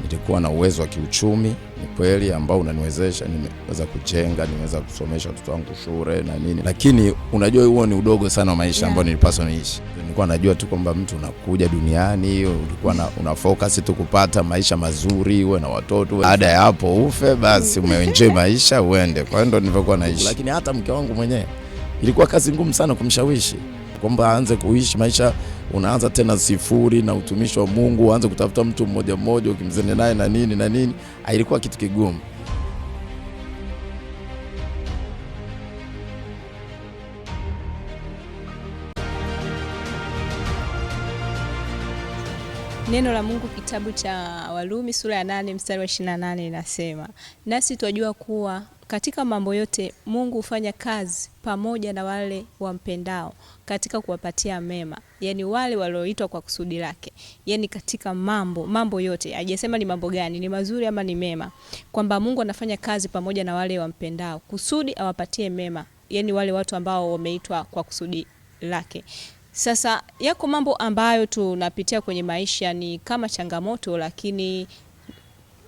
nilikuwa na uwezo wa kiuchumi, ni kweli, ambao unaniwezesha, nimeweza kujenga, nimeweza kusomesha watoto wangu shule na nini. Lakini unajua huo ni udogo sana wa maisha ambao nilipaswa niishi. Nilikuwa najua tu kwamba mtu unakuja duniani, ulikuwa una focus tu kupata maisha mazuri, uwe na watoto, baada ya hapo ufe, basi umeenjoy maisha uende. Kwa hiyo ndo nilivyokuwa naishi. Lakini hata mke wangu mwenyewe ilikuwa kazi ngumu sana kumshawishi kwamba aanze kuishi maisha, unaanza tena sifuri na utumishi wa Mungu, uanze kutafuta mtu mmoja mmoja ukimzene naye na nini. Ilikuwa kitu kigumu. Neno la Mungu kitabu cha Warumi sura ya 8 mstari wa 28 inasema, nasi twajua kuwa katika mambo yote Mungu hufanya kazi pamoja na wale wampendao katika kuwapatia mema, yani wale walioitwa kwa kusudi lake. Yani katika mambo yote, hajasema ni mambo gani, ni mazuri ama ni mema, kwamba Mungu anafanya kazi pamoja na wale wampendao kusudi awapatie mema, yani wale watu ambao wameitwa kwa kusudi lake. Sasa yako mambo ambayo tunapitia kwenye maisha ni kama changamoto, lakini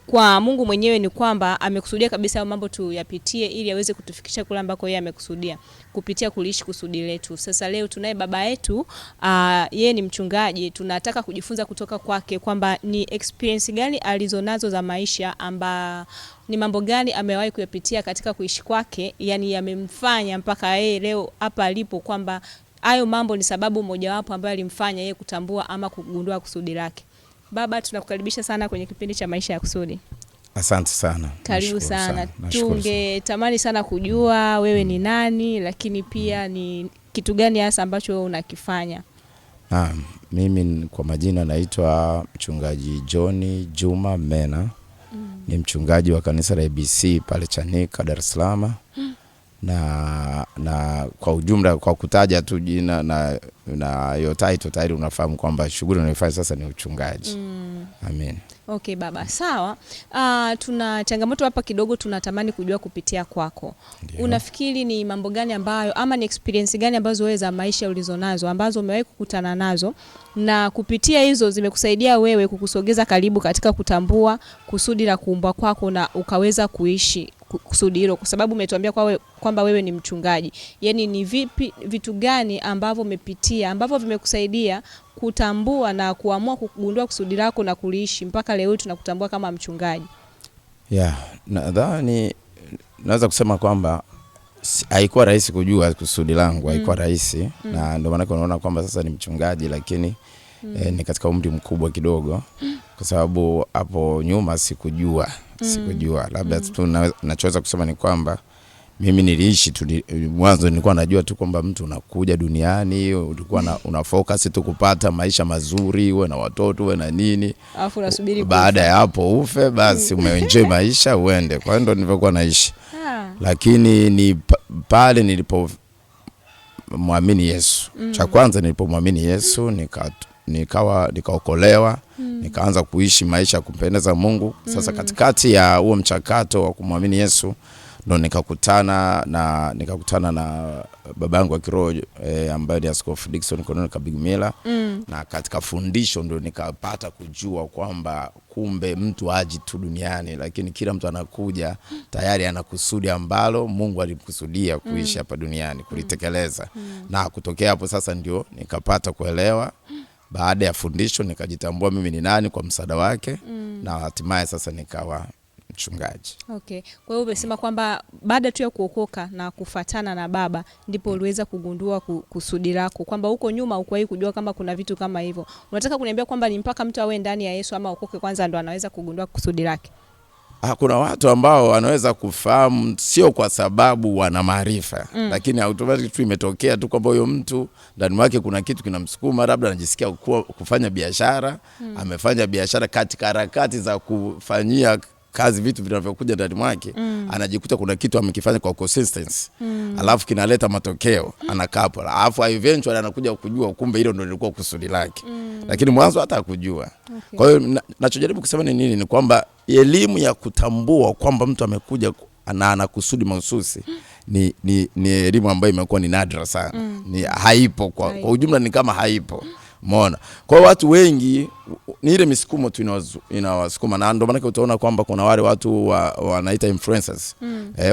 kwa Mungu mwenyewe ni kwamba amekusudia kabisa mambo tuyapitie ili aweze kutufikisha kule ambako yeye amekusudia kupitia kuliishi kusudi letu. Sasa leo tunaye baba yetu, yeye ni mchungaji. Tunataka kujifunza kutoka kwake kwamba ni experience gani alizonazo za maisha, ni mambo gani amewahi kuyapitia katika kuishi kwake, yani yamemfanya mpaka yeye leo hapa alipo, kwamba hayo mambo ni sababu mojawapo ambayo alimfanya yeye kutambua ama kugundua kusudi lake. Baba, tunakukaribisha sana kwenye kipindi cha Maisha ya Kusudi. Asante sana. Karibu sana. Tungetamani sana kujua wewe ni nani, lakini pia ni kitu gani hasa ambacho unakifanya. Mimi kwa majina naitwa mchungaji John Juma Mena. Ni mchungaji wa kanisa la ABC pale Chanika, Dar es Salaam. Na kwa ujumla, kwa kutaja tu jina na hiyo title tayari unafahamu kwamba shughuli ninayofanya sasa ni uchungaji. Amen. Okay baba, sawa. Tuna changamoto hapa kidogo, tunatamani kujua kupitia kwako. Ndiyo. Unafikiri ni mambo gani ambayo ama ni experience gani ambazo wewe za maisha ulizonazo ambazo umewahi kukutana nazo, na kupitia hizo zimekusaidia wewe kukusogeza karibu katika kutambua kusudi la kuumbwa kwako na ukaweza kuishi kusudi hilo, kwa sababu umetuambia kwamba wewe ni mchungaji. Yani ni vitu gani ambavyo umepitia ambavyo vimekusaidia kutambua na kuamua kugundua kusudi lako na kuliishi mpaka leo tunakutambua kama mchungaji? Nadhani naweza kusema kwamba haikuwa rahisi kujua kusudi langu, haikuwa rahisi. Na ndio maana unaona kwamba sasa ni mchungaji, lakini ni katika umri mkubwa kidogo, kwa sababu hapo nyuma sikujua. Labda tu nachoweza kusema ni kwamba mimi niliishi tu, mwanzo nilikuwa najua tu kwamba mtu unakuja duniani, ulikuwa una focus tu kupata maisha mazuri, uwe na watoto, uwe na nini, alafu unasubiri baada ya hapo ufe, basi umeenjoy maisha uende. Kwa hiyo ndo nilivyokuwa naishi. Lakini ni pale nilipomwamini Yesu. Cha kwanza nilipomwamini Yesu nikaokolewa, nikaanza kuishi maisha ya kumpendeza Mungu. Sasa katikati ya huo mchakato wa kumwamini Yesu ndo nikakutana na babangu wa kiroho ambaye ni Askofu Dickson Cornelius Kabigimila. Na katika fundisho ndo nikapata kujua kwamba kumbe mtu haji tu duniani, lakini kila mtu anakuja tayari ana kusudi ambalo Mungu alimkusudia kuishi hapa duniani, kulitekeleza. Na kutokea hapo sasa ndio nikapata kuelewa. Baada ya fundisho nikajitambua mimi ni nani kwa msaada wake, na hatimaye sasa nikawa mchungaji. Okay. Kwa hiyo umesema kwamba baada tu ya kuokoka na kufuatana na baba ndipo uliweza kugundua kusudi lako, kwamba huko nyuma hukuwahi kujua kama kuna vitu kama hivyo. Unataka kuniambia kwamba ni mpaka mtu awe ndani ya Yesu ama okoke kwanza ndo anaweza kugundua kusudi lake? Kuna watu ambao wanaweza kufahamu sio kwa sababu wana maarifa, lakini automatically tu imetokea tu kwamba huyo mtu ndani mwake kuna kitu kinamsukuma, labda anajisikia kufanya biashara, amefanya biashara katika harakati za kufanyia kazi vitu vinavyokuja ndani mwake, anajikuta kuna kitu amekifanya kwa consistency, alafu kinaleta matokeo, anakapo, alafu eventually anakuja kujua kumbe hilo ndio lilikuwa kusudi lake. Lakini mwanzo hata hakujua. Okay. Kwa hiyo nachojaribu kusema ni nini, ni kwamba elimu ya kutambua kwamba mtu amekuja ana kusudi mahususi ni elimu ambayo imekuwa ni nadra sana. Ni haipo kwa ujumla, ni kama haipo. Umeona? Kwa watu wengi ni ile misukumo tu inawasukuma, na ndio maana utaona kwamba kuna wale watu wanaita influencers.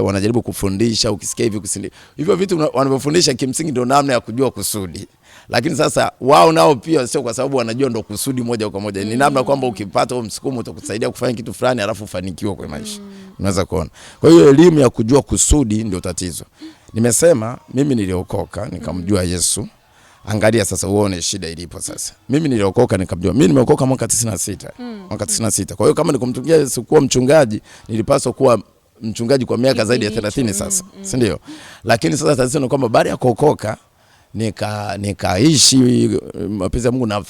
Wanajaribu kufundisha, ukisikia hivi kusindi. Hivyo vitu wanavyofundisha kimsingi ndio namna ya kujua kusudi. Lakini sasa wao nao pia sio kwa sababu wanajua ndo kusudi moja kwa moja. Ni namna kwamba ukipata huo msukumo utakusaidia kufanya kitu fulani alafu ufanikiwe kwa maisha. Unaweza kuona. Kwa hiyo elimu ya kujua kusudi ndio tatizo. Nimesema mimi niliokoka nikamjua Yesu. Angalia sasa uone shida ilipo sasa. Mimi niliokoka nikamjua. Mimi nimeokoka mwaka 96. Mwaka 96. Kwa hiyo kama nikumtumikia Yesu kuwa mchungaji, nilipaswa kuwa mchungaji kwa miaka zaidi ya 30 sasa. Si ndio? Lakini sasa tatizo ni kwamba baada ya kuokoka nikaishi mapenzi ya Mungu,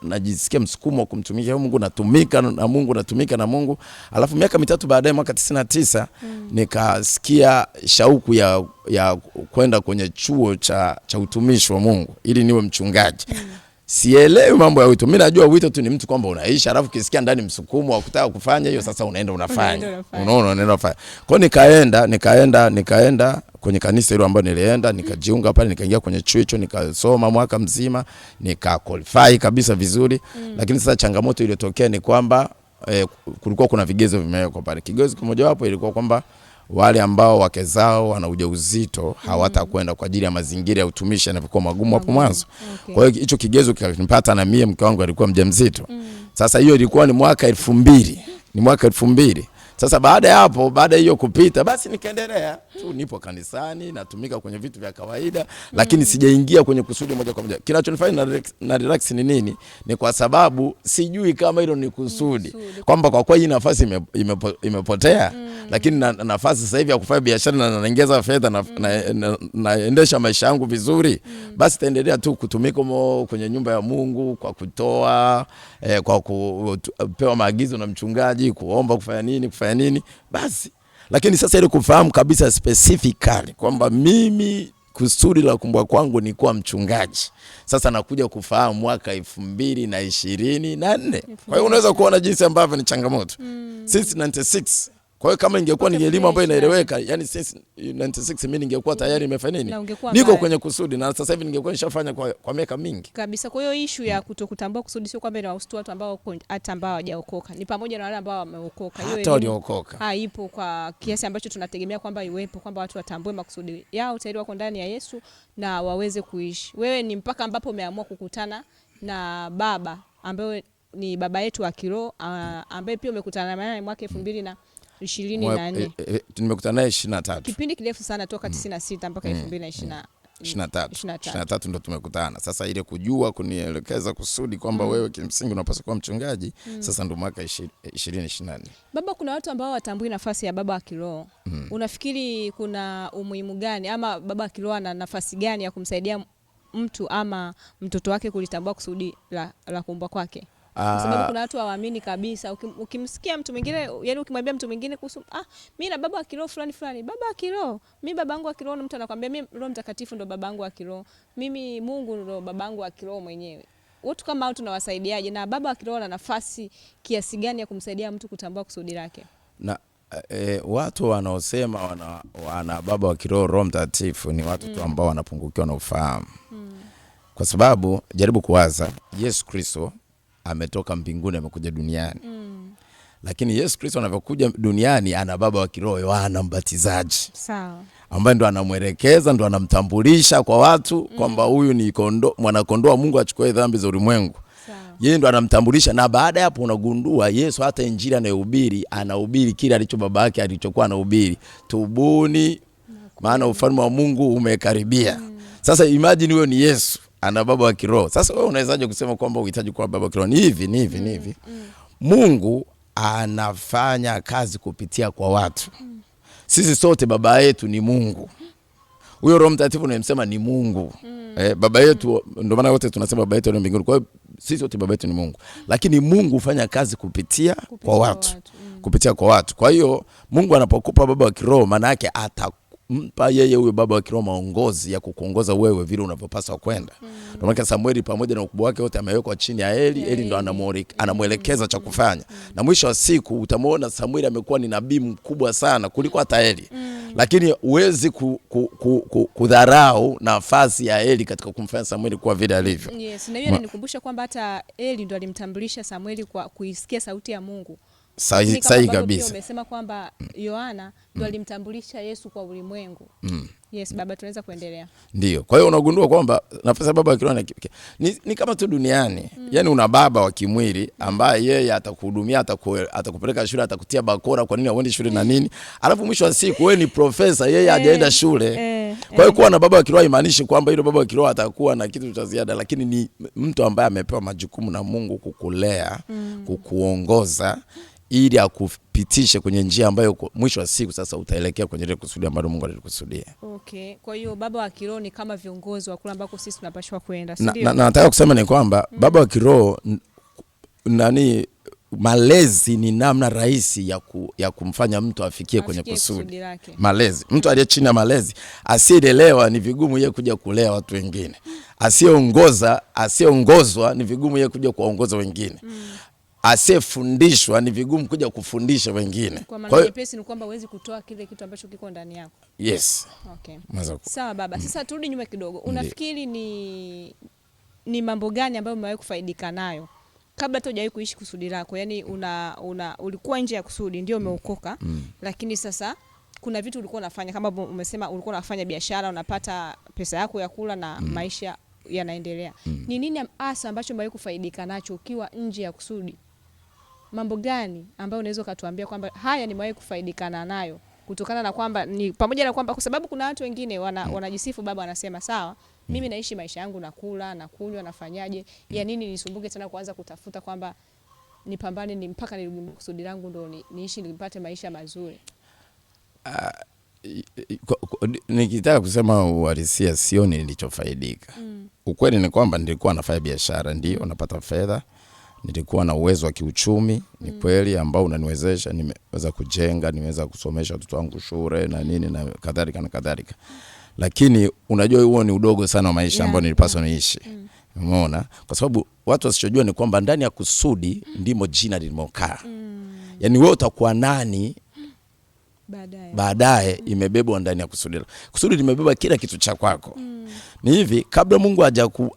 najisikia msukumo kumtumikia Mungu, natumika na Mungu. Alafu miaka mitatu baadaye mwaka 99 nikasikia shauku ya kwenda kwenye chuo cha utumishi wa Mungu ili niwe mchungaji. Sielewi mambo ya wito. Mimi najua wito tu ni mtu kwamba unaishi, alafu kisikia ndani msukumo wa kutaka kufanya hiyo, sasa unaenda unafanya. Unaona, unaenda unafanya. Kwa nikaenda kwenye kanisa hilo ambalo nilienda, nikajiunga pale, nikaingia kwenye chuo hicho, nikasoma mwaka mzima, nikaqualify kabisa vizuri. Lakini sasa changamoto iliyotokea ni kwamba kulikuwa kuna vigezo vimewekwa pale. Kigezo kimoja wapo ilikuwa kwamba wale ambao wake zao wana ujauzito hawatakwenda kwa ajili ya mazingira ya utumishi yanapokuwa magumu hapo mwanzo. Kwa hiyo hicho kigezo kikanipata na mimi, mke wangu alikuwa mjamzito. Sasa hiyo ilikuwa ni mwaka 2000. Ni mwaka 2000. Sasa baada ya hapo, baada hiyo kupita, basi nikaendelea tu, nipo kanisani, natumika kwenye vitu vya kawaida, lakini sijaingia kwenye kusudi moja kwa moja. Kinachonifanya na relax ni nini? Ni kwa sababu sijui kama hilo ni kusudi. Kwamba kwa kweli nafasi imepotea, lakini na nafasi sasa hivi ya kufanya biashara na naongeza fedha naendesha maisha yangu vizuri, basi taendelea tu kutumika kwenye nyumba ya Mungu kwa kutoa, kwa kupewa maagizo na mchungaji, kuomba, kufanya nini basi. Lakini sasa ile kufahamu kabisa specifically kwamba mimi kusudi la kumbwa kwangu ni kuwa mchungaji, sasa nakuja kufahamu mwaka 2024. Kwa hiyo unaweza kuona jinsi ambavyo ni changamoto. Since 96. Kwa hiyo kama ingekuwa ni elimu ambayo inaeleweka, yani since 96 mimi ningekuwa tayari nimefanya nini? Niko kwenye kusudi, na sasa hivi ningekuwa nishafanya kwa miaka mingi. Kabisa. Kwa hiyo issue ya kutokutambua kusudi sio kwamba inawahusu watu ambao hata ambao hawajaokoka. Ni pamoja na wale ambao wameokoka. Hiyo hata waliokoka. Ipo kwa kiasi ambacho tunategemea kwamba iwepo, kwamba watu watambue makusudi yao tayari wako ndani ya Yesu na waweze kuishi. Wewe ni mpaka ambapo umeamua kukutana na Baba ambaye ni baba yetu wa kiroho, ambaye pia umekutana naye mwaka 2024. Nimekutana naye 23. Kipindi kirefu sana toka 96 mpaka 2023 ndo tumekutana. Sasa ile kujua kunielekeza kusudi kwamba wewe kimsingi unapaswa kuwa mchungaji, sasa ndo mwaka 2024. Baba, kuna watu ambao watambui nafasi ya baba wa kiroho. Unafikiri kuna umuhimu gani, ama baba wa kiroho ana nafasi gani ya kumsaidia mtu ama mtoto wake kulitambua kusudi la kuumbwa kwake? Kwa sababu kuna watu hawaamini kabisa. Ukimsikia mtu mwingine, yani ukimwambia mtu mwingine kuhusu mimi na baba wa kiroho fulani, baba wa kiroho, mimi babangu wa kiroho, na mtu anakuambia mimi Roho Mtakatifu ndo babangu wa kiroho, mimi Mungu ndo babangu wa kiroho mwenyewe. Watu kama hao tunawasaidiaje, na baba wa kiroho ana nafasi kiasi gani ya kumsaidia mtu kutambua kusudi lake? Na watu wanaosema wana baba wa kiroho, Roho Mtakatifu, ni watu tu ambao wanapungukiwa na ufahamu. Kwa sababu jaribu kuwaza, Yesu Kristo ametoka mbinguni amekuja duniani. Lakini Yesu Kristo anavyokuja duniani ana baba wa kiroho, Yohana Mbatizaji. Sawa. Ambaye ndo anamwelekeza, ndo anamtambulisha kwa watu kwamba huyu ni mwana kondoo wa Mungu achukue dhambi za ulimwengu. Yeye ndo anamtambulisha, na baada ya hapo unagundua Yesu hata injili anahubiri kile alicho baba yake alichokuwa anahubiri. Tubuni maana ufalme wa Mungu umekaribia. Sasa imagine wewe ni Yesu ana baba wa kiroho. Sasa wewe unawezaje kusema kwamba unahitaji kuwa baba wa kiroho? Ni hivi. Mungu anafanya kazi kupitia kwa watu. Sisi sote baba yetu ni Mungu. Huyo Roho Mtakatifu unayemsema ni Mungu. Baba yetu, ndio maana wote tunasema baba yetu ni mbinguni. Kwa hiyo sisi wote baba yetu ni Mungu. Lakini Mungu hufanya kazi kupitia kwa watu. Kupitia kwa watu. Kwa hiyo Mungu anapokupa baba wa kiroho, maana yake mpa yeye huyo baba wa kiroho maongozi ya kukuongoza wewe vile unavyopaswa kwenda. Ndio maana Samueli pamoja na ukubwa wake wote amewekwa chini ya Eli ndo anamuelekeza cha kufanya. Na mwisho wa siku utamuona Samueli amekuwa ni nabii mkubwa sana kuliko hata Eli. Lakini huwezi kudharau nafasi ya Eli katika kumfanya Samueli kuwa vile alivyo. Yes, na hiyo inanikumbusha kwamba hata Eli ndo alimtambulisha Samueli kwa kuisikia sauti ya Mungu. Sahihi kabisa. Umesema kwamba Yohana ndo alimtambulisha Yesu kwa ulimwengu. Yes, baba, tunaweza kuendelea. Ndio. Kwa hiyo unagundua kwamba nafasi ya baba wa kiroho ni kama tu duniani. Yaani una baba wa kimwili ambaye yeye atakuhudumia, atakupeleka shule, atakutia bakora kwa nini uende shule na nini. Alafu mwisho wa siku wewe ni profesa, yeye hajaenda shule. Kwa hiyo kuwa na baba wa kiroho haimaanishi kwamba yule baba wa kiroho atakuwa na kitu cha ziada, lakini ni mtu ambaye amepewa majukumu na Mungu kukulea, kukuongoza ili akupitishe kwenye njia ambayo mwisho wa siku sasa utaelekea kwenye ile kusudi ambalo Mungu alikusudia. Okay. Kwa hiyo baba wa kiroho ni kama viongozi wa kule ambako sisi tunapaswa kwenda, si ndio? Na nataka kusema ni kwamba baba wa kiroho malezi ni namna rahisi ya kumfanya mtu afikie kwenye kusudi. Malezi. Mtu aliye chini ya malezi, asiyeelewa ni vigumu yeye kuja kulea watu wengine. Asiyeongozwa ni vigumu yeye kuja kuwaongoza wengine. Asiyefundishwa ni vigumu kuja kufundisha wengine. Kwa maana nyepesi ni kwamba huwezi kutoa kile kitu ambacho kiko ndani yako. Yes. Okay. Sawa baba. Sasa turudi nyuma kidogo. Unafikiri ni mambo gani ambayo umewahi kufaidika nayo kabla hata hujawahi kuishi kusudi lako? Yaani ulikuwa nje ya kusudi ndio umeokoka, lakini sasa kuna vitu ulikuwa unafanya, kama umesema ulikuwa unafanya biashara, unapata pesa yako ya kula na maisha yanaendelea. Ni nini hasa ambacho umewahi kufaidika nacho ukiwa nje ya kusudi? Mambo gani ambayo unaweza kutuambia kwamba haya nimewahi kufaidikana nayo kutokana na kwamba ni pamoja na kwamba, kwa sababu kuna watu wengine wanajisifu, baba anasema sawa, mimi naishi maisha yangu, nakula, nakunywa, nafanyaje, ya nini nisumbuke tena kuanza kutafuta kwamba nipambane ni mpaka niligundua kusudi langu ndo niishi nipate maisha mazuri. Nikitaka kusema uhalisia sioni nilichofaidika. Ukweli ni kwamba nilikuwa nafanya biashara, ndio napata fedha. Nilikuwa na uwezo wa kiuchumi, ni kweli, ambao unaniwezesha, nimeweza kujenga, nimeweza kusomesha watoto wangu shule na nini na kadhalika na kadhalika. Lakini unajua huo ni udogo sana wa maisha ambao nilipaswa niishi. Umeona? Kwa sababu watu wasichojua ni kwamba ndani ya kusudi ndimo jina limokaa. Yaani wewe utakuwa nani baadaye imebebwa ndani ya kusudi. Kusudi limebeba kila kitu cha kwako. Ni hivi, kabla Mungu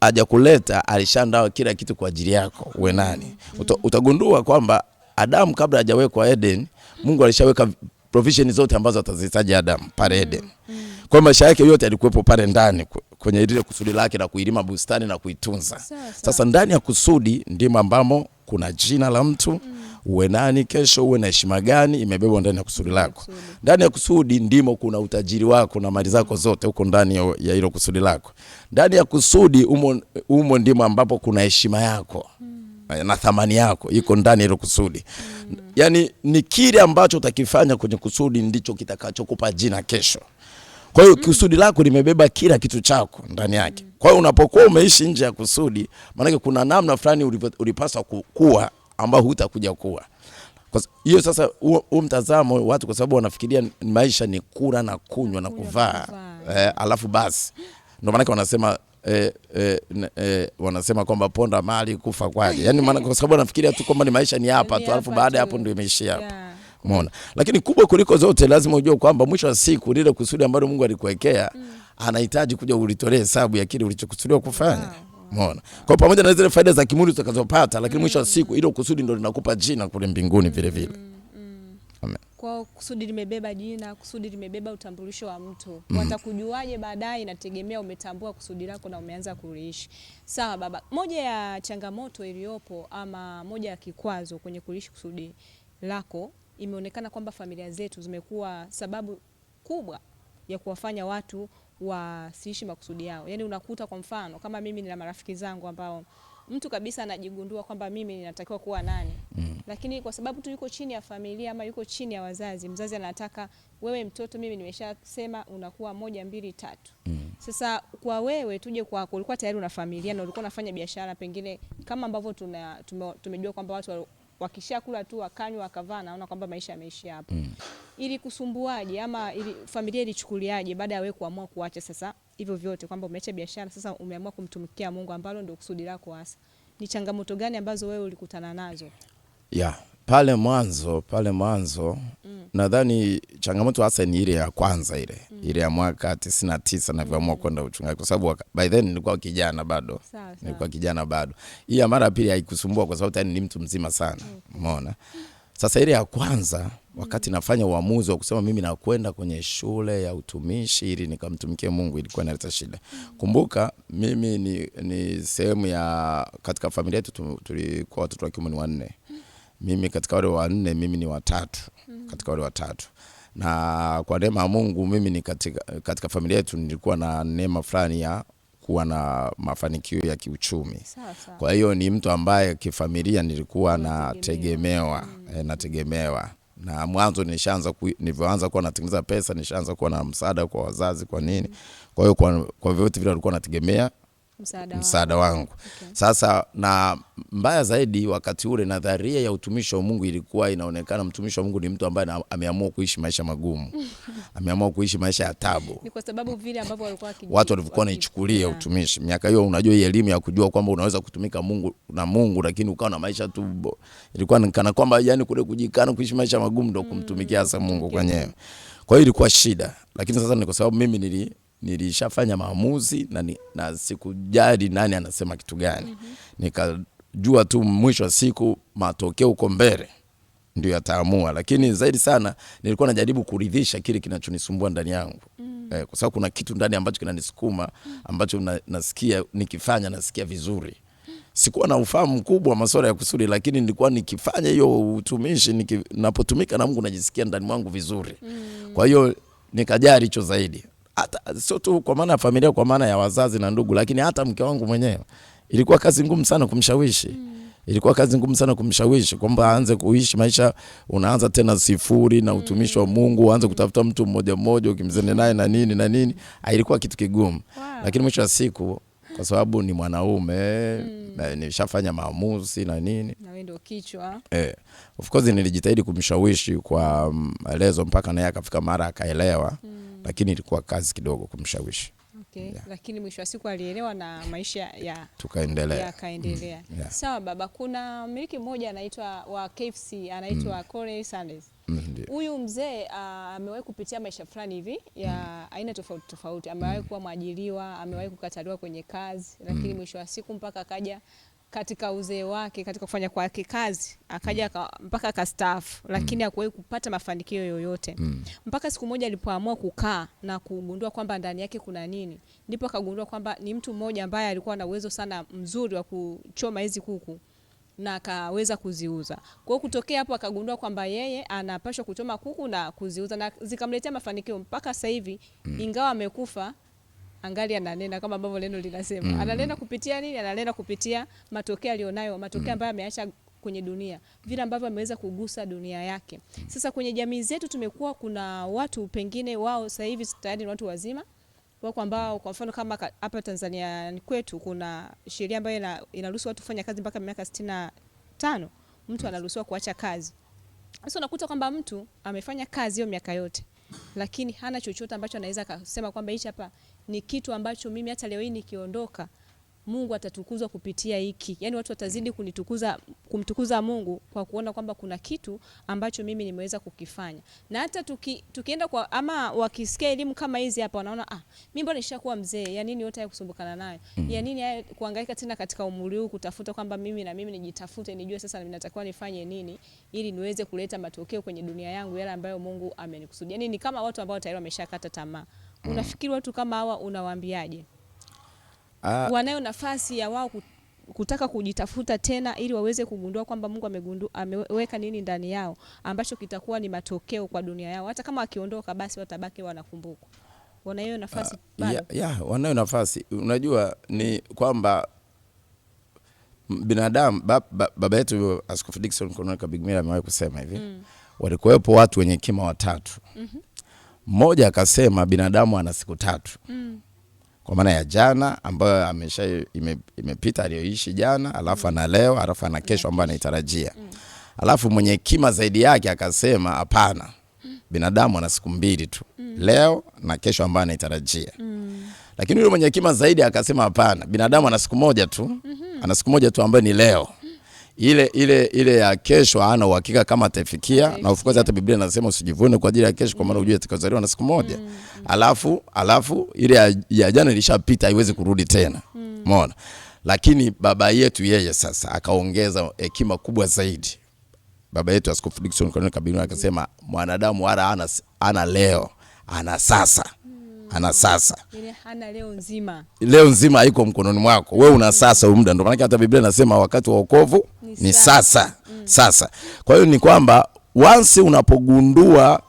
hajakuleta alishaandaa kila kitu kwa ajili yako uwe nani. Utagundua kwamba Adamu kabla hajawekwa Eden, Mungu alishaweka provision zote ambazo atazihitaji Adamu pale Eden. Kwa maisha yake yote alikuwepo pale ndani kwenye ile kusudi lake la kuilima bustani na kuitunza. Sasa ndani ya kusudi ndimo ambamo kuna jina la mtu, uwe nani kesho, uwe na heshima gani, imebebwa ndani ya kusudi lako. Ndani ya kusudi ndimo kuna utajiri wako na mali zako zote huko ndani ya hilo kusudi lako. Ndani ya kusudi umo ndimo ambapo kuna heshima yako na thamani yako iko ndani ya hilo kusudi. Yaani ni kile ambacho utakifanya kwenye kusudi ndicho kitakachokupa jina kesho. Kwa hiyo kusudi lako limebeba kila kitu chako ndani yake. Kwa hiyo unapokuwa umeishi nje ya kusudi, maana kuna namna fulani ulipaswa kukua ambao hutakuja kuwa. Kwa hiyo sasa huo mtazamo watu, kwa sababu wanafikiria maisha ni kula na kunywa na kuvaa, alafu basi ndio maana wanasema wanasema kwamba ponda mali kufa kwaje. Yaani maana kwa sababu wanafikiria tu kwamba ni maisha ni hapa tu, alafu baada ya hapo ndio imeishia hapo. Umeona? Lakini kubwa kuliko zote lazima ujue kwamba mwisho wa siku lile kusudi ambalo Mungu alikuwekea, anahitaji kuja ulitolee hesabu ya kile ulichokusudiwa kufanya. Umeona? Kwa pamoja na zile faida za kimwili utakazopata, lakini mwisho wa siku ile kusudi ndio linakupa jina kule mbinguni vile vile. Amen. Kwa kusudi limebeba jina, kusudi limebeba utambulisho wa mtu. Watakujuaje baadaye inategemea umetambua kusudi lako na umeanza kuliishi. Sawa baba. Moja ya changamoto iliyopo ama moja ya kikwazo kwenye kuishi kusudi lako, imeonekana kwamba familia zetu zimekuwa sababu kubwa ya kuwafanya watu wasiishi makusudi yao. Yaani unakuta kwa mfano kama mimi nina marafiki zangu ambao mtu kabisa anajigundua kwamba mimi ninatakiwa kuwa nani. Lakini kwa sababu tu yuko chini ya familia ama yuko chini ya wazazi, mzazi anataka wewe mtoto, mimi nimeshasema unakuwa 1 2 3. Sasa kwa wewe tuje kwako, ulikuwa tayari una familia na ulikuwa unafanya biashara, pengine kama ambavyo tumejua kwamba watu wakishakula tu wakanywa wakavaa naona kwamba maisha yameishia hapo. Ili kusumbuaje ama ili familia ilichukuliaje baada ya wewe kuamua kuacha sasa hivyo vyote, kwamba umeacha biashara sasa umeamua kumtumikia Mungu ambalo ndio kusudi lako hasa? Ni changamoto gani ambazo wewe ulikutana nazo? Pale mwanzo nadhani changamoto hasa ni ile ya kwanza ile ya mwaka 99 na vyaamua kwenda uchungaji, kwa sababu by then nilikuwa kijana bado. Nilikuwa kijana bado. Hii ya mara pili haikusumbua kwa sababu tayari ni mtu mzima sana. Umeona? Sasa ile ya kwanza wakati nafanya uamuzi wa kusema mimi nakwenda kwenye shule ya utumishi ili nikamtumikie Mungu, ilikuwa inaleta shida. Kumbuka mimi ni sehemu ya katika familia yetu tulikuwa watoto wa kiume ni 4. Mimi katika wale 4 mimi ni watatu. Katika wale watatu. Na kwa neema ya Mungu mimi ni katika familia yetu nilikuwa na neema fulani ya kuwa na mafanikio ya kiuchumi. Kwa hiyo ni mtu ambaye kifamilia nilikuwa nategemewa. Na mwanzo nilivyoanza kuwa natengeneza pesa, nishaanza kuwa na msaada kwa wazazi, kwa nini. Kwa hiyo kwa vyote vile walikuwa nategemea msaada wangu. Okay. Sasa na mbaya zaidi wakati ule nadharia ya utumishi wa Mungu ilikuwa inaonekana mtumishi wa Mungu ni mtu ambaye ameamua kuishi maisha magumu. Ameamua kuishi maisha ya taabu. Ni kwa sababu vile ambavyo watu walikuwa wanaichukulia utumishi. Miaka hiyo unajua hii elimu ya kujua kwamba unaweza kutumika Mungu lakini ukawa na maisha tu, ilikuwa ni kana kwamba yani kule kujikana kuishi maisha magumu ndio kumtumikia hasa Mungu kwenyewe. Kwa hiyo ilikuwa shida. Lakini sasa ni kwa sababu mimi nilishafanya maamuzi na sikujali nani anasema kitu gani. Nikajua tu mwisho wa siku matokeo uko mbele ndio yataamua. Lakini zaidi sana nilikuwa najaribu kuridhisha kile kinachonisumbua ndani yangu. Kwa sababu kuna kitu ndani ambacho kinanisukuma, ambacho nasikia nikifanya nasikia vizuri. Sikuwa na ufahamu mkubwa masuala ya kusudi, lakini nilikuwa nikifanya hiyo utumishi, ninapotumika na Mungu najisikia ndani mwangu vizuri. Kwa hiyo nikajali hicho zaidi. Hata sio tu kwa maana ya familia, kwa maana ya wazazi na ndugu, lakini hata mke wangu mwenyewe ilikuwa kazi ngumu sana kumshawishi. Ilikuwa kazi ngumu sana kumshawishi kwamba aanze kuishi maisha, unaanza tena sifuri na utumishi wa Mungu, aanze kutafuta mtu mmoja ukimzende naye na nini. Ilikuwa kitu kigumu. Lakini mwisho wa siku kwa sababu ni mwanaume na nilishafanya maamuzi na nini. Na wewe ndio kichwa. Of course nilijitahidi kumshawishi kwa maelezo mpaka naye akafika mara akaelewa. Lakini ilikuwa kazi kidogo kumshawishi. Okay. Yeah. Lakini mwisho wa siku alielewa na maisha tukaendelea. Sawa baba, kuna mmiliki mmoja anaitwa wa KFC anaitwa Corey Sanders. Huyu mzee amewahi kupitia maisha fulani hivi ya aina tofauti. Amewahi kuwa mwajiriwa, amewahi kukataliwa kwenye kazi, lakini mwisho wa siku mpaka akaja katika uzee wake, katika kufanya kwake kazi, akaja mpaka akastaafu, lakini hakuwahi kupata mafanikio yoyote. Mpaka siku moja alipoamua kukaa na kugundua kwamba ndani yake kuna nini, ndipo akagundua kwamba ni mtu mmoja ambaye alikuwa na uwezo sana mzuri wa kuchoma hizi kuku na akaweza kuziuza. Kwa hiyo kutokea hapo akagundua kwamba yeye anapaswa kuchoma kuku na kuziuza, na zikamletea mafanikio mpaka sasa hivi. Ingawa amekufa, angali ananena kama ambavyo neno linasema. Ananena kupitia nini? Ananena kupitia matokeo alionayo, matokeo ambayo ameacha kwenye dunia, vile ambavyo ameweza kugusa dunia yake. Sasa kwenye jamii zetu tumekuwa kuna watu pengine wao sasa hivi tayari ni watu wazima, wako ambao kwa mfano kama hapa Tanzania kwetu kuna sheria ambayo inaruhusu watu kufanya kazi mpaka miaka 65. Mtu anaruhusiwa kuacha kazi. Sasa unakuta kwamba mtu amefanya kazi hiyo miaka yote, lakini hana chochote ambacho anaweza kusema kwamba hichi hapa ni kitu ambacho mimi hata leo hii nikiondoka Mungu atatukuzwa kupitia hiki. Yaani watu watazidi kumtukuza Mungu kwa kuona kwamba kuna kitu ambacho mimi nimeweza kukifanya. Na hata tukienda kwa ama wakisikia elimu kama hizi hapa wanaona mimi mbona nishakuwa mzee, ya nini yote haya kusumbukana nayo? Ya nini haya kuhangaika tena katika umri huu kutafuta kwamba mimi nijitafute, nijue sasa mimi natakiwa nifanye nini ili niweze kuleta matokeo kwenye dunia yangu yale ambayo Mungu amenikusudia. Yaani ni kama watu ambao tayari wameshakata tamaa. Unafikiri watu kama hawa unawaambiaje? Wanayo nafasi ya wao kutaka kujitafuta tena ili waweze kugundua kwamba Mungu ameweka nini ndani yao ambacho kitakuwa ni matokeo kwa dunia yao. Hata kama wakiondoka basi watabaki wanakumbukwa. Wanayo nafasi bado. Wanayo nafasi. Unajua ni kwamba binadamu baba yetu Askofu Dickson Konoka Bigmila amewahi kusema hivi. Walikuwepo watu wenye hekima watatu. Mmoja akasema binadamu ana siku 3. Kwa maana ya jana ambayo imepita aliyoishi jana, alafu ana leo, alafu ana kesho ambayo anaitarajia. Alafu mwenye hekima zaidi yake akasema hapana. Binadamu ana siku 2 tu. Leo na kesho ambayo anaitarajia. Lakini yule mwenye hekima zaidi akasema hapana. Binadamu ana siku 1 tu. Ana siku 1 tu ambayo ni leo. ile ya kesho hana uhakika kama atafikia, na of course hata Biblia inasema usijivune kwa ajili ya kesho, kwa maana unajua utakazaliwa na siku moja. Alafu ile ya jana ilishapita, haiwezi kurudi tena. Umeona? Lakini baba yetu yeye sasa akaongeza hekima kubwa zaidi. Baba yetu Askofu Dickson Cornelius Kabinula akasema mwanadamu wala ana leo, ana sasa. Ana sasa. Ile hana leo nzima. Leo nzima haiko mkononi mwako. Wewe una sasa muda. Ndio maana hata Biblia inasema wakati wa wokovu ni sasa. Sasa. Kwa hiyo ni kwamba once unapogundua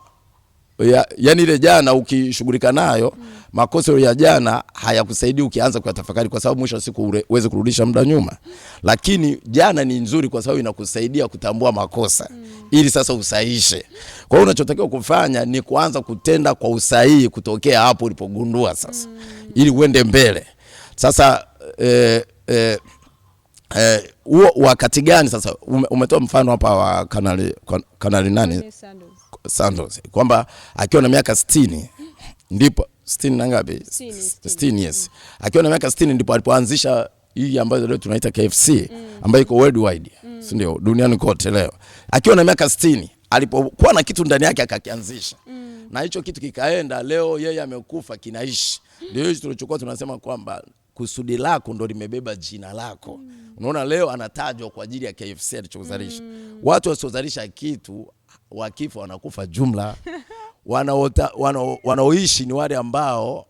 yani ile jana ukishughulika nayo, makosa ya jana hayakusaidii ukianza kuyatafakari, kwa sababu mwisho wa siku uweze kurudisha muda nyuma. Lakini jana ni nzuri kwa sababu inakusaidia kutambua makosa ili sasa usahihishe. Kwa hiyo unachotakiwa kufanya ni kuanza kutenda kwa usahihi kutokea hapo ulipogundua sasa, ili uende mbele. Sasa huo wakati gani sasa? Umetoa mfano hapa wa kanali nani? Santos, kwamba akiwa na miaka 60 ndipo 60 na ngapi? 60 yes. Akiwa na miaka 60 ndipo alipoanzisha hii ambayo leo tunaita KFC, ambayo iko worldwide, si ndio, duniani kote leo. Akiwa na miaka 60 alipokuwa na kitu ndani yake akakianzisha. Na hicho kitu kikaenda, leo yeye amekufa, kinaishi. Ndio hicho tulichokuwa tunasema kwamba kusudi lako ndo limebeba jina lako. Unaona leo anatajwa kwa ajili ya KFC alichozalisha. Watu wasiozalisha kitu wakifa wanakufa jumla. Wanaoishi ni wale ambao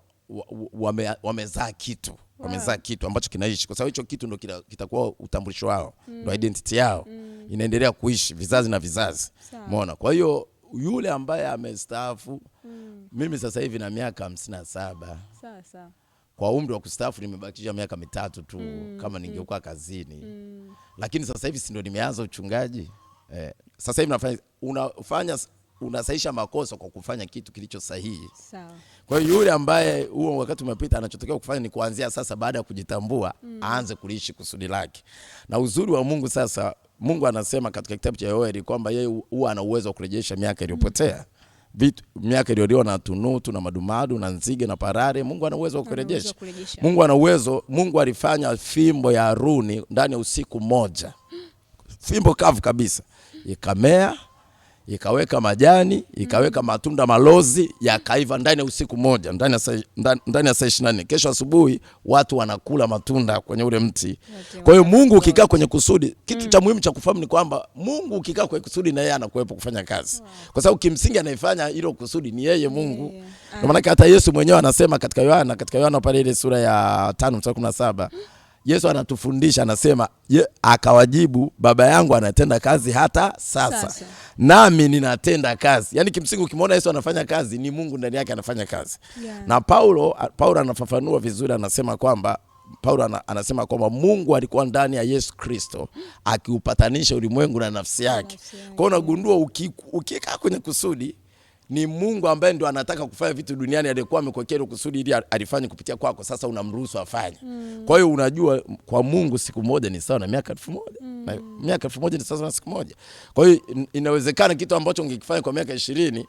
wamezaa kitu. Wamezaa kitu ambacho kinaishi, kwa sababu hicho kitu ndo kitakuwa utambulisho wao, ndo identity yao. Inaendelea kuishi vizazi na vizazi. Umeona? Kwa hiyo yule ambaye amestaafu, mimi sasa hivi na miaka 57. Sawa. Kwa umri wa kustaafu nimebakisha miaka 3 tu kama ningekuwa kazini. Lakini sasa hivi si ndo nimeanza uchungaji. Sasa hivi unasahisha makosa kwa kufanya kitu kilicho sahihi. Sawa. Kwa hiyo yule ambaye huo wakati umepita, anachotakiwa kufanya ni kuanzia sasa, baada ya kujitambua, aanze kuliishi kusudi lake. Na uzuri wa Mungu sasa, Mungu anasema katika kitabu cha Yoeli kwamba yeye huwa ana uwezo wa kurejesha miaka iliyopotea. Miaka iliyoliwa na tunutu na madumadu na nzige na parare, Mungu ana uwezo wa kurejesha. Mungu ana uwezo. Mungu alifanya fimbo ya Haruni ndani ya usiku mmoja. Fimbo kavu kabisa. Ikamea, ikaweka majani, ikaweka matunda malozi, yakaiva ndani ya usiku mmoja, ndani ya saa 24. Kesho asubuhi watu wanakula matunda kwenye ule mti. Kwa hiyo Mungu ukikaa kwenye kusudi, kitu cha muhimu cha kufahamu ni kwamba Mungu ukikaa kwenye kusudi na yeye anakuwepo kufanya kazi. Kwa sababu kimsingi anaifanya hilo kusudi ni yeye Mungu. Kwa maana hata Yesu mwenyewe anasema katika Yohana pale ile sura ya 5:17, Yesu anatufundisha, anasema akawajibu, Baba yangu anatenda kazi hata sasa. Nami ninatenda kazi. Yani kimsingi ukimwona Yesu anafanya kazi, ni Mungu ndani yake anafanya kazi. Na Paulo anafafanua vizuri, anasema kwamba Mungu alikuwa ndani ya Yesu Kristo akiupatanisha ulimwengu na nafsi yake. Kwa hiyo unagundua ukikaa kwenye kusudi, ni Mungu ambaye ndio anataka kufanya vitu duniani, alikuwa amekuwekea kusudi ili alifanye kupitia kwako, sasa unamruhusu afanye. Kwa hiyo unajua kwa Mungu siku moja ni sawa na miaka 1000. Na miaka 1000 ni sawa na siku moja. Kwa hiyo inawezekana kitu ambacho ungekifanya kwa miaka 20,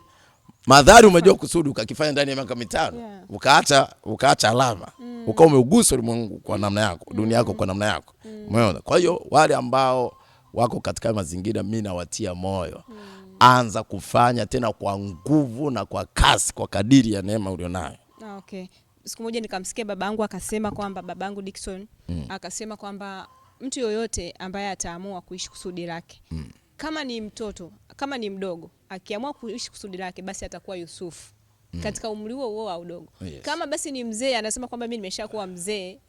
madhari umejua kusudi ukakifanya ndani ya miaka 5, ukaacha alama. Ukawa umeugusa ulimwengu kwa namna yako, dunia yako kwa namna yako. Umeona? Kwa hiyo wale ambao wako katika mazingira, mimi nawatia moyo. Anza kufanya tena kwa nguvu na kwa kasi, kwa kadiri ya neema ulionayo. Okay. Siku moja nikamsikia babangu akasema kwamba, babangu Dickson akasema kwamba mtu yoyote ambaye ataamua kuishi kusudi lake, kama ni mtoto, kama ni mdogo, akiamua kuishi kusudi lake, basi atakuwa Yusufu. Katika umri huo au udogo. Yes. Kama basi ni mzee, anasema kwamba mimi nimeshakuwa mzee,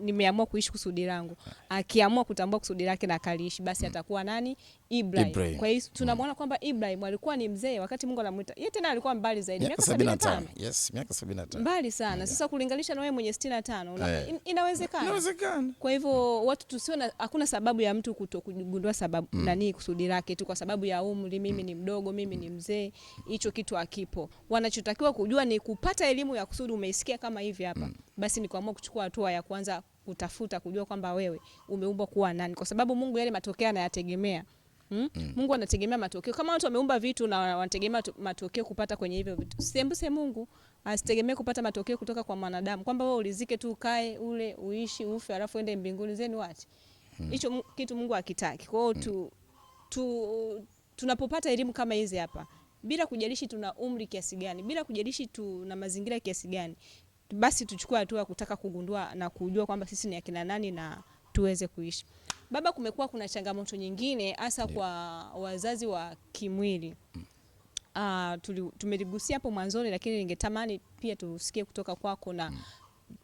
nimeamua kuishi kusudi langu. Akiamua kutambua kusudi lake na kaliishi, basi atakuwa nani? Ibrahim. Kwa hiyo tunamwona kwamba Ibrahim alikuwa ni mzee wakati Mungu anamuita. Yeye tena alikuwa mbali zaidi, miaka 75. Yes, miaka 75. Mbali sana. Yeah. Sasa kulinganisha na wewe mwenye 65, inawezekana. Inawezekana. Kwa hivyo watu tusiona, hakuna sababu ya mtu kutokugundua sababu nani kusudi lake tu kwa sababu ya umri, mimi ni mdogo, mimi ni mzee. Hicho kitu hakipo. Wanachotakiwa kujua ni kupata elimu ya kusudi. Umeisikia kama hivi hapa, basi ni kuamua kuchukua hatua ya kwanza, kutafuta kujua kwamba wewe umeumbwa kuwa nani, kwa sababu Mungu yale matokeo anayategemea. Mungu anategemea matokeo. Kama watu wameumba vitu na wanategemea matokeo kupata kwenye hivyo vitu, sembuse Mungu asitegemee kupata matokeo kutoka kwa mwanadamu, kwamba wewe ulizike tu, ukae, ule, uishi, ufe alafu ende mbinguni zenu wapi? hicho kitu Mungu hakitaki. Kwa hiyo tunapopata elimu kama hizi hapa, bila kujalishi tuna umri kiasi gani, bila kujalishi tuna mazingira kiasi gani, basi tuchukue hatua kutaka kugundua na kujua kwamba sisi ni akina nani na tuweze kuishi. Baba, kumekuwa kuna changamoto nyingine hasa kwa wazazi wa kimwili. Tumeligusia hapo mwanzoni, lakini ningetamani pia tusikie kutoka kwako na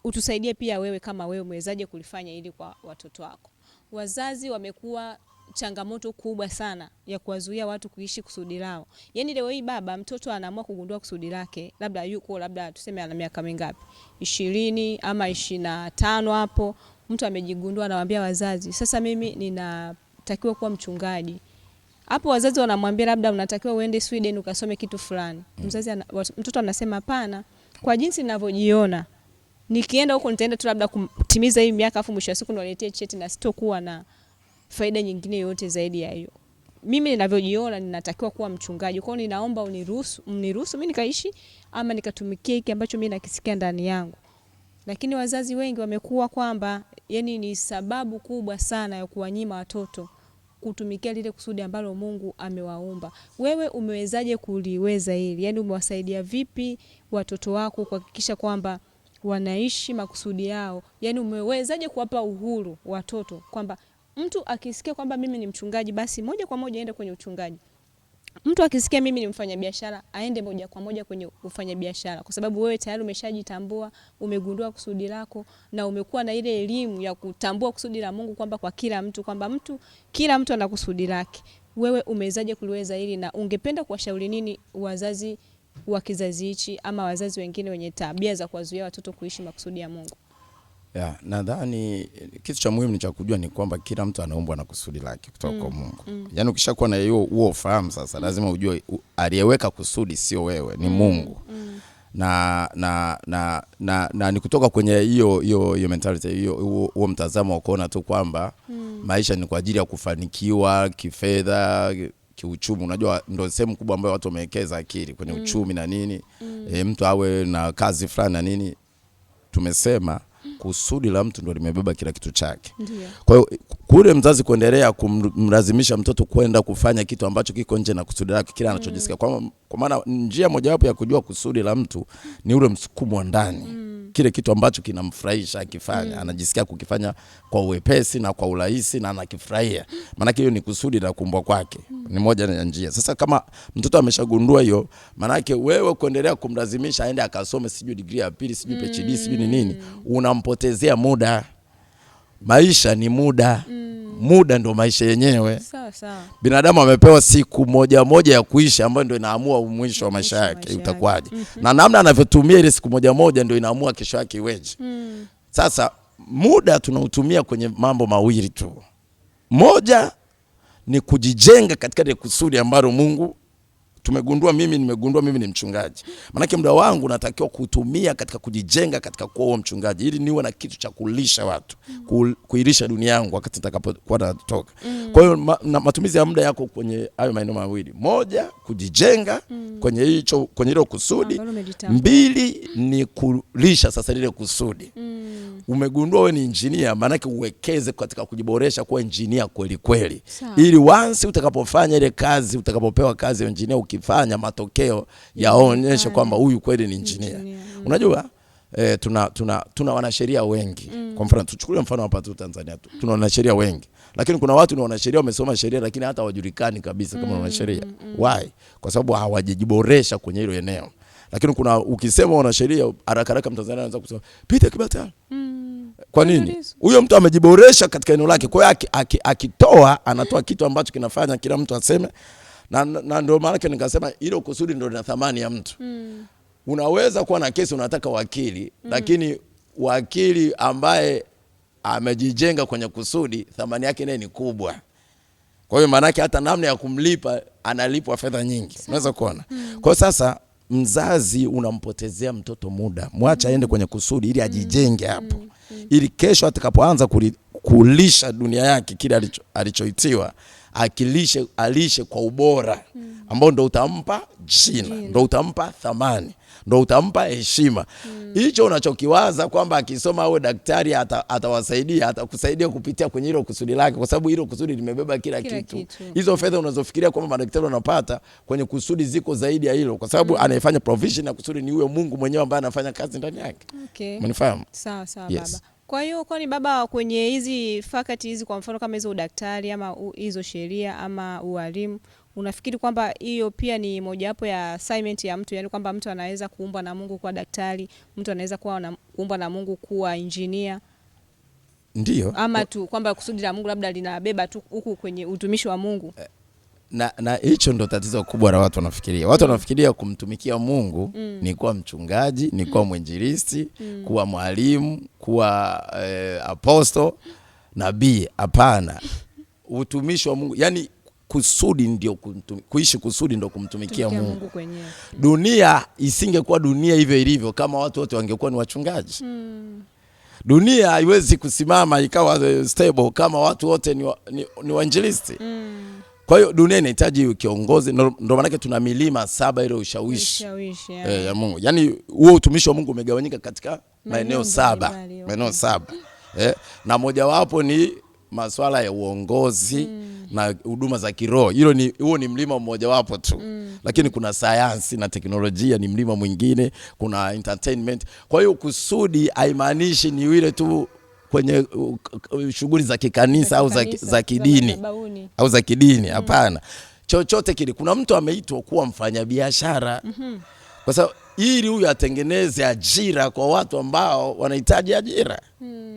utusaidie pia wewe kama wewe umewezaje kulifanya ili kwa watoto wako. Wazazi wamekuwa changamoto kubwa sana ya kuwazuia watu kuishi kusudi lao. Yaani leo hii baba, mtoto anaamua kugundua kusudi lake, labda tuseme ana miaka mingapi? 20 ama 25 hapo. Mtu amejigundua, anawaambia wazazi, sasa mimi ninatakiwa kuwa mchungaji. Hapo wazazi wanamwambia labda unatakiwa uende Sweden ukasome kitu fulani. Mtoto anasema hapana, kwa jinsi ninavyojiona, nikienda huko nitaenda tu labda kutimiza hii miaka, afu mwisho wa siku niletee cheti na sitokuwa na faida nyingine yote zaidi ya hiyo. Mimi ninavyojiona ninatakiwa kuwa mchungaji. Kwa hiyo ninaomba mniruhusu mimi nikaishi ama nikatumikie hiki ambacho mimi nakisikia ndani yangu. Lakini wazazi wengi wamekuwa kwamba yani ni sababu kubwa sana ya kuwanyima watoto kutumikia lile kusudi ambalo Mungu amewaumba. Wewe umewezaje kuliweza hili? Yani umewasaidia vipi watoto wako kuhakikisha kwamba wanaishi makusudi yao? Yani umewezaje kuwapa uhuru watoto kwamba mtu akisikia kwamba mimi ni mchungaji basi moja kwa moja aende kwenye uchungaji. Mtu akisikia mimi ni mfanyabiashara aende moja kwa moja kwenye ufanyabiashara, kwa sababu wewe tayari umeshajitambua, umegundua kusudi lako na umekuwa na ile elimu ya kutambua kusudi la Mungu kwamba kwa kila mtu, kwamba kila mtu ana kusudi lake. Wewe umewezaje kuliweza hili na ungependa kuwashauri nini wazazi wa kizazi hichi ama wazazi wengine wenye tabia za kuwazuia watoto kuishi makusudi ya Mungu? Nadhani kitu cha muhimu ni cha kujua ni kwamba kila mtu anaumbwa na kusudi lake kutoka kwa Mungu. Yaani ukishakuwa na huo fahamu sasa, lazima ujue aliyeweka kusudi sio wewe, ni Mungu. Na ni kutoka kwenye hiyo mentality, huo mtazamo wa kuona tu kwamba maisha ni kwa ajili ya kufanikiwa kifedha, kiuchumi. Unajua ndio sehemu kubwa ambayo watu wamewekeza akili kwenye uchumi na nini. Mtu awe na kazi fulani na nini. Tumesema kusudi la mtu ndio limebeba kila kitu chake. Kwa hiyo kule mzazi kuendelea kumlazimisha mtoto kwenda kufanya kitu ambacho kiko nje na kusudi lake, kila anachojisikia. Kwa maana njia mojawapo ya kujua kusudi la mtu ni ule msukumo wa ndani. Kile kitu ambacho kinamfurahisha akifanya, anajisikia kukifanya kwa uwepesi na kwa urahisi na anakifurahia. Maana hiyo ni kusudi la kuumbwa kwake. Ni moja ya njia. Sasa kama mtoto ameshagundua hiyo, maana wewe kuendelea kumlazimisha aende akasome sijui degree ya pili, sijui PhD, sijui nini, unampotezea muda. Maisha ni muda. Muda ndio maisha yenyewe. Sawa. Binadamu amepewa siku moja ya kuishi ambayo ndio inaamua mwisho wa maisha yake utakuwaje. Na namna anavyotumia ile siku moja ndio inaamua kesho yake iweje. Sasa muda tunautumia kwenye mambo mawili tu. Moja ni kujijenga katika ile kusudi ambalo Mungu nimegundua mimi ni mchungaji. Maana muda wangu natakiwa kutumia katika kujijenga katika kuwa mchungaji ili niwe na kitu cha kulisha watu, kuilisha dunia yangu wakati nitakapokuwa natoka. Kwa hiyo matumizi ya muda yako kwenye hayo maeneo mawili. Moja, kujijenga kwenye hilo kusudi. Mbili, ni kulisha sasa ile kusudi. Umegundua wewe ni engineer, maana yake uwekeze katika kujiboresha kuwa engineer kweli. Ili once utakapofanya ile kazi, utakapopewa kazi ya engineer, ukifanya matokeo yaonyeshe kwamba huyu kweli ni engineer. Unajua tuna wanasheria wengi. Kwa mfano tuchukulie mfano hapa tu Tanzania tu. Tuna wanasheria wengi. Lakini kuna watu ni wanasheria wamesoma sheria lakini hata hawajulikani kabisa kama wanasheria. Why? Kwa sababu hawajiboresha kwenye hilo eneo. Lakini ukisema wanasheria haraka Mtanzania anaanza kusema Peter Kibatala. Kwa nini? Huyo mtu amejiboresha katika eneo lake. Kwa hiyo akitoa anatoa kitu ambacho kinafanya kila mtu aseme. Na ndio maana nikasema ile kusudi ndio lina thamani ya mtu. Unaweza kuwa na kesi unataka wakili, lakini wakili ambaye amejijenga kwenye kusudi thamani yake naye ni kubwa. Kwa hiyo maana yake hata namna ya kumlipa analipwa fedha nyingi. Unaweza kuona. Kwa sasa mzazi unampotezea mtoto muda. Mwacha aende kwenye kusudi ili ajijenge hapo. Ili kesho atakapoanza kulisha dunia yake kile alichoitiwa alishe kwa ubora ambao ndo utampa jina, ndo utampa thamani, ndo utampa heshima. Hicho unachokiwaza kwamba akisoma awe daktari atawasaidia, atakusaidia kupitia kwenye hilo kusudi lake, kwa sababu hilo kusudi limebeba kila kitu. Hizo fedha unazofikiria kwamba madaktari wanapata kwenye kusudi ziko zaidi ya hilo, kwa sababu anayefanya provision na kusudi ni huyo Mungu mwenyewe ambaye anafanya kazi ndani yake. Umenifahamu? Sawa baba. Kwa hiyo kwani baba, kwenye hizi fakati hizi, kwa mfano kama hizo udaktari ama hizo sheria ama ualimu, unafikiri kwamba hiyo pia ni mojawapo ya assignment ya mtu, yani kwamba mtu anaweza kuumbwa na Mungu kuwa daktari, mtu anaweza kuumbwa na Mungu kuwa engineer? Ndio. Ama tu kwamba kusudi la Mungu labda linabeba tu huku kwenye utumishi wa Mungu? Na hicho ndo tatizo kubwa la watu wanafikiria. Watu wanafikiria kumtumikia Mungu ni kuwa mchungaji, ni kuwa mwinjilisti, kuwa mwalimu, kuwa apostle, nabii. Hapana. Utumishi wa Mungu, yani kusudi ndio kuishi kusudi ndio kumtumikia Mungu. Dunia isingekuwa dunia hivyo ilivyo kama watu wote wangekuwa ni wachungaji. Dunia haiwezi kusimama ikawa stable kama watu wote ni wainjilisti. Kwa hiyo dunia inahitaji kiongozi, ndio maana yake tuna milima 7 ile ushawishi ya Mungu. Yaani huo utumishi wa Mungu umegawanyika katika maeneo 7. Na mojawapo ni masuala ya uongozi na huduma za kiroho. Huo ni mlima mmoja wapo tu. Lakini kuna sayansi na teknolojia ni mlima mwingine, kuna entertainment. Kwa hiyo kusudi haimaanishi ni ile tu kwenye shughuli za kikanisa au za kidini au za kidini. Hapana. Chochote kile, kuna mtu ameitwa kuwa mfanyabiashara. Kwa sababu ili huyu atengeneze ajira kwa watu ambao wanahitaji ajira.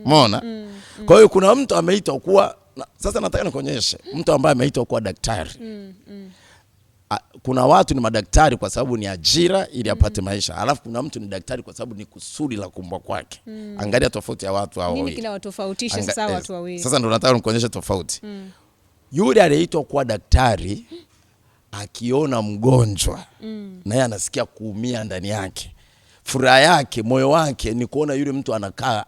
Umeona? Kwa hiyo kuna mtu ameitwa kuwa, sasa nataka nikuonyeshe mtu ambaye ameitwa kuwa daktari. Kuna watu ni madaktari kwa sababu ni ajira ili apate maisha. Alafu kuna mtu ni daktari kwa sababu ni kusudi la kuumbwa kwake. Angalia tofauti ya watu hao wawili. Nini kinawatofautisha sasa watu wawili? Sasa ndo nataka nikuonyeshe tofauti. Yule aliyeitwa kuwa daktari akiona mgonjwa na yeye anasikia kuumia ndani yake, furaha yake, moyo wake ni kuona yule mtu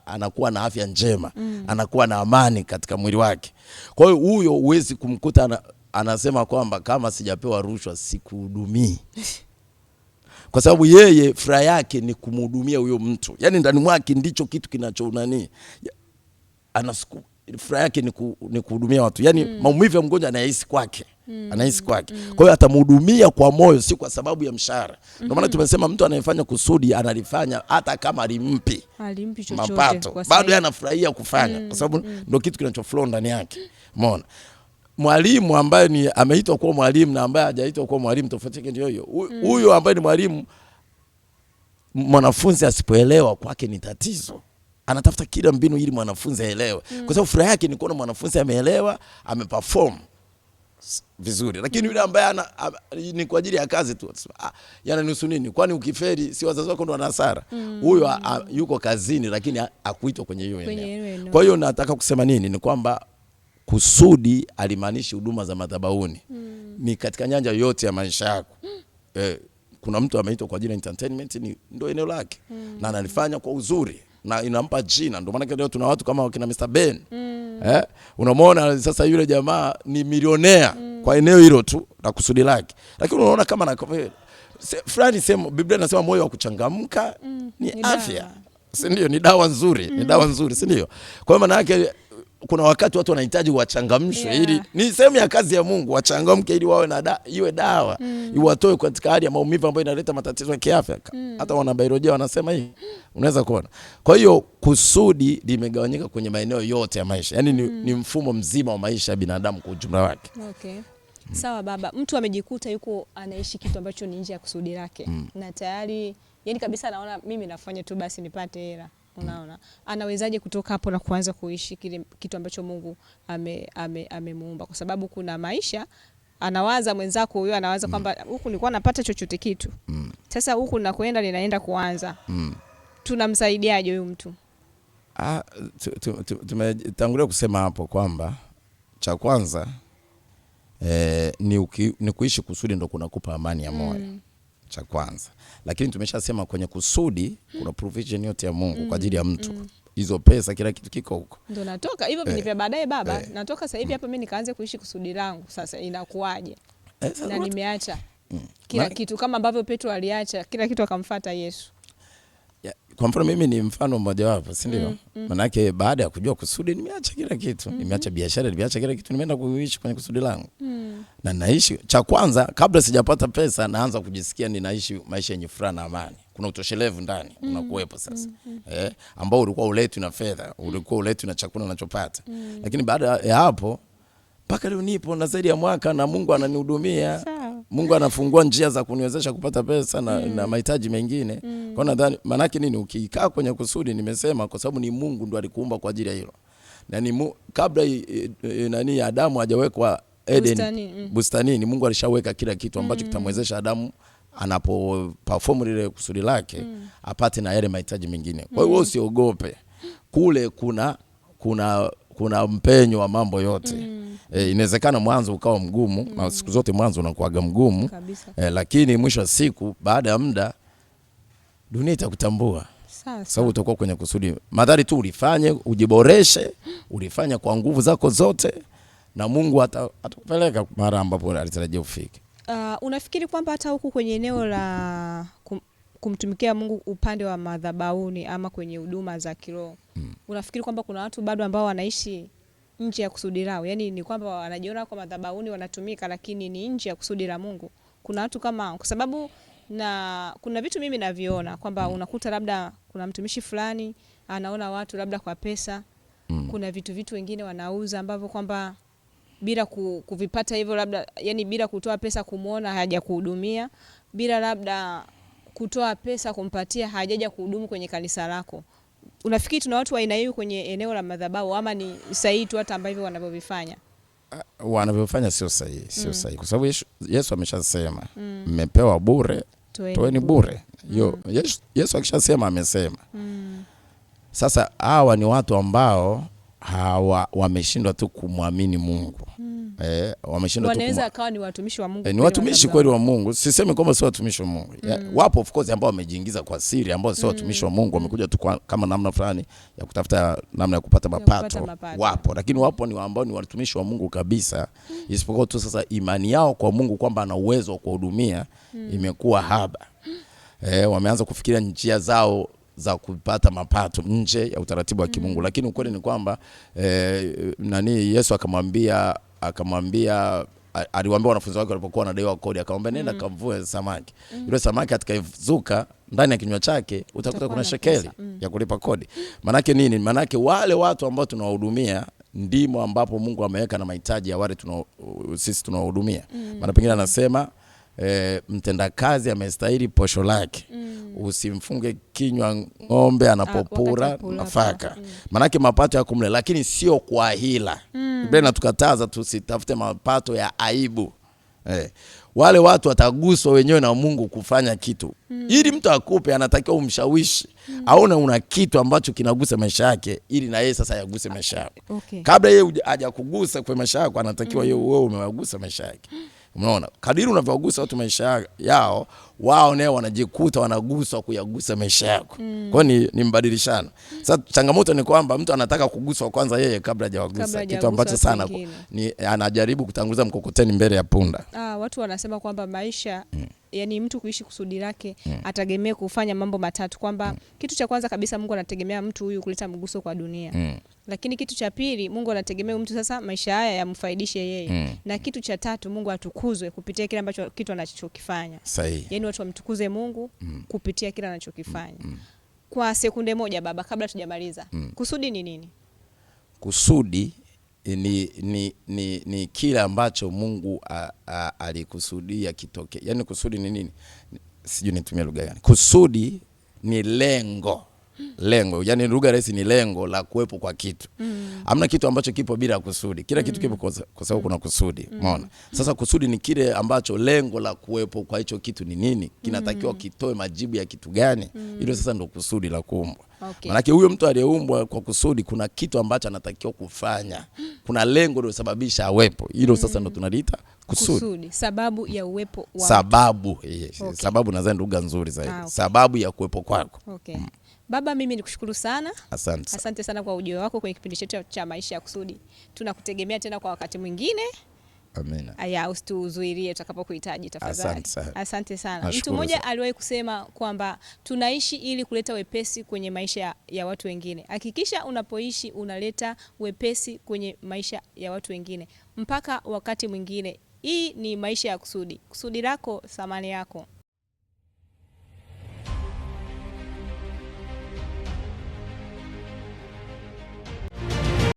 anakuwa na afya njema, anakuwa na amani katika mwili wake. Kwa hiyo huyo huwezi kumkuta anasema kwamba kama sijapewa rushwa sikuhudumii. Kwa sababu yeye furaha yake ni kumhudumia huyo mtu. Yaani ndani mwake ndicho kitu kinachounani. Furaha yake ni kuhudumia watu. Yaani maumivu ya mgonjwa anayahisi kwake. Anahisi kwake. Kwa hiyo atamhudumia kwa moyo, si kwa sababu ya mshahara. Ndio maana tumesema mtu anayefanya kusudi analifanya hata kama alimpi chochote mapato, bado anafurahia kufanya kwa sababu ndio kitu kinachoflow ndani yake. Umeona? Mwalimu ambaye ameitwa kuwa mwalimu na ambaye hajaitwa kuwa mwalimu tofauti yake ndio hiyo. Huyo ambaye ni mwalimu, mwanafunzi asipoelewa kwake ni tatizo. Anatafuta kila mbinu ili mwanafunzi aelewe. Kwa sababu furaha yake ni kuona mwanafunzi ameelewa, ameperform vizuri. Lakini yule ambaye ni kwa ajili ya kazi tu, yananihusu nini? Kwani ukiferi si wazazi wako ndo wana hasara? Huyo yuko kazini lakini hakuitwa kwenye hiyo eneo. Kwa hiyo nataka kusema nini? Ni kwamba kusudi alimaanishi huduma za madhabahuni. Ni katika nyanja yote ya maisha yako. Kuna mtu ameitwa kwa ajili ya entertainment, ndio eneo lake. Na analifanya kwa uzuri na inampa jina. Ndio maana leo tuna watu kama wakina Mr. Ben. Unamwona sasa yule jamaa ni milionea kwa eneo hilo tu na kusudi lake. Lakini unaona kama na fulani sema, Biblia inasema moyo wa kuchangamka ni afya. Si ndio? Ni dawa nzuri, ni dawa nzuri, si ndio? Kwa maana yake kuna wakati watu wanahitaji wachangamshwe ili ni sehemu ya kazi ya Mungu, wachangamke ili wawe na iwe dawa, iwatoe katika hali ya maumivu ambayo inaleta matatizo ya kiafya. Hata wana biolojia wanasema hii. Unaweza kuona. Kwa hiyo kusudi limegawanyika kwenye maeneo yote ya maisha. Yaani ni mfumo mzima wa maisha ya binadamu kwa ujumla wake. Sawa baba, mtu amejikuta yuko anaishi kitu ambacho ni nje ya kusudi lake. Na tayari yani kabisa anaona mimi nafanya tu basi nipate hela. Unaona, anawezaje kutoka hapo na kuanza kuishi kile kitu ambacho Mungu amemuumba? Kwa sababu kuna maisha anawaza mwenzako huyo anawaza kwamba huku nilikuwa napata chochote kitu. Sasa huku nakoenda ninaenda kuanza. Tunamsaidiaje huyu mtu? Tumetangulia kusema hapo kwamba cha kwanza ni kuishi kusudi ndo kunakupa amani ya moyo. Cha kwanza. Lakini tumeshasema kwenye kusudi kuna provision yote ya Mungu kwa ajili ya mtu. hizo pesa, kila kitu kiko huko. Ndio natoka hivyo vya baadaye baba, natoka sasa hivi hapa mimi nikaanze kuishi kusudi langu. Sasa inakuaje? Na nimeacha kila kitu kama ambavyo Petro aliacha kila kitu akamfuata Yesu. Kwa mfano mimi ni mfano mmoja wapo, si ndio? Manake baada ya kujua kusudi nimeacha kila kitu. Nimeacha biashara, nimeacha kila kitu, nimeenda kuishi kwenye kusudi langu. Na naishi, cha kwanza kabla sijapata pesa naanza kujisikia ninaishi maisha yenye furaha na amani. Kuna utoshelevu ndani unakuwepo sasa. Ambao ulikuwa uletwi na fedha, ulikuwa uletwi na chakula unachopata. Lakini baada ya hapo mpaka leo nipo na zaidi ya mwaka na Mungu ananihudumia. Mungu anafungua njia za kuniwezesha kupata pesa na mahitaji mengine. Kwa nadhani manake nini, ukikaa kwenye kusudi, nimesema kwa sababu ni Mungu ndo alikuumba kwa ajili ya hilo. Na ni kabla Adamu hajawekwa Eden bustanini, Mungu alishaweka kila kitu ambacho kitamwezesha Adamu anapo perform lile kusudi lake apate na yale mahitaji mengine. Kwa hiyo usiogope. Kule kuna mpenyo wa mambo yote. Inawezekana mwanzo ukawa mgumu, na siku zote mwanzo unakuwa mgumu. Lakini mwisho wa siku baada ya muda dunia itakutambua. Sababu utakuwa kwenye kusudi. Madhari tu ulifanye, ujiboreshe, ulifanya kwa nguvu zako zote na Mungu atakupeleka mara ambapo alitarajia ufike. Unafikiri kwamba hata huku kwenye eneo la kumtumikia Mungu upande wa madhabahuni ama kwenye huduma za kiroho, unafikiri kwamba kuna watu bado ambao wanaishi nje ya kusudi lao? Yaani ni kwamba wanajiona kwa madhabahuni wanatumika lakini ni nje ya kusudi la Mungu. Kuna watu kama, kwa sababu na kuna vitu mimi naviona kwamba unakuta labda kuna mtumishi fulani anaona watu labda kwa pesa. Kuna vitu wengine wanauza ambavyo kwamba bila kuvipata hivyo, labda yani bila kutoa pesa kumuona haja kuhudumia, bila labda kutoa pesa kumpatia hajaja kuhudumu kwenye kanisa lako. Unafikiri tuna watu wa aina hiyo kwenye eneo la madhabahu ama ni sahihi tu hata ambavyo wanavyofanya? Wanavyofanya sio sahihi, sio sahihi kwa sababu Yesu ameshasema, mmepewa bure, toeni bure. Yesu akishasema amesema. Sasa hawa ni watu ambao wameshindwa tu kumwamini Mungu. Wameshindwa tu. Wanaweza akawa ni watumishi wa Mungu. Ni watumishi kweli wa Mungu. Sisemi kwamba sio watumishi wa Mungu. Wapo of course ambao wamejiingiza kwa siri, ambao sio watumishi wa Mungu, wamekuja tu kama namna fulani ya kutafuta namna ya kupata mapato. Wapo, lakini wapo ni ambao ni watumishi wa Mungu kabisa. Isipokuwa tu sasa imani yao kwa Mungu kwamba ana uwezo wa kuhudumia imekuwa haba. Wameanza kufikiria njia zao za kupata nje ya utaratibu wa kimungu. Lakini ukweli ni kwamba Yesu akamwambia aliwaambia wanafunzi wake walipokuwa wanadaiwa kodi, akamwambia nenda kavue samaki. Yule samaki atakayezuka ndani ya kinywa chake utakuta kuna shekeli ya kulipa kodi. Manake nini? Manake wale watu ambao tunawahudumia ndimo ambapo Mungu ameweka na mahitaji ya wale sisi tunawahudumia. Maana pengine anasema mtendakazi amestahili posho lake. Usimfunge kinywa ng'ombe anapopura nafaka. Manake mapato ya kumle, lakini sio kwa hila. Biblia inatukataza tusitafute mapato ya aibu. Wale watu wataguswa wenyewe na Mungu kufanya kitu. Ili mtu akupe anatakiwa umshawishi. Aone una kitu ambacho kinagusa maisha yake ili na yeye sasa yaguse maisha yako. Kabla yeye haja kugusa kwa maisha yako anatakiwa wewe umewagusa maisha yake. Unaona? Kadiri unavyogusa watu maisha yao, wao nao wanajikuta wanaguswa kuyagusa maisha yako. Kwa ni mbadilishano. Sasa changamoto ni kwamba mtu anataka kuguswa kwanza yeye kabla hajawagusa, kitu ambacho sana ni anajaribu kutanguliza mkokoteni mbele ya punda. Watu wanasema kwamba maisha yani mtu kuishi kusudi lake ategemea kufanya mambo matatu, kwamba kitu cha kwanza kabisa Mungu anategemea mtu huyu kuleta mguso kwa dunia. Lakini kitu cha pili Mungu anategemea mtu sasa maisha haya yamfaidishe yeye. Na kitu cha tatu Mungu atukuzwe kupitia kile ambacho kitu anachokifanya. Sahihi. Yani watu wamtukuze Mungu kupitia kile anachokifanya. Kwa sekunde moja baba, kabla tujamaliza, kusudi ni nini? Kusudi ni kile ambacho Mungu alikusudia kitoke. Yani kusudi ni nini? Sijui nitumie lugha gani. Kusudi ni lengo. Yani lugha rahisi ni lengo la kuwepo kwa kitu. Hamna kitu ambacho kipo bila kusudi. Kila kitu kipo kwa sababu kuna kusudi. Umeona? Sasa kusudi ni kile ambacho lengo la kuwepo kwa hicho kitu ni nini? Kinatakiwa kitoe majibu ya kitu gani? Hilo sasa ndio kusudi la kuumbwa. Maana huyo mtu aliyeumbwa kwa kusudi kuna kitu ambacho anatakiwa kufanya. Kuna lengo ndio sababisha awepo. Hilo sasa ndio tunaliita kusudi. Sababu ya uwepo wako. Sababu, sababu nadhani lugha nzuri zaidi. Sababu ya kuwepo kwako. Baba, mimi nikushukuru sana. Asante sana kwa ujio wako kwenye kipindi chetu cha Maisha ya Kusudi. Tunakutegemea tena kwa wakati mwingine. Amina. Aya, usituzuilie tutakapokuhitaji tafadhali. Asante sana. Mtu mmoja aliwahi kusema kwamba tunaishi ili kuleta wepesi kwenye maisha ya watu wengine. Hakikisha unapoishi unaleta wepesi kwenye maisha ya watu wengine. Mpaka wakati mwingine. Hii ni Maisha ya Kusudi. Kusudi lako, thamani yako.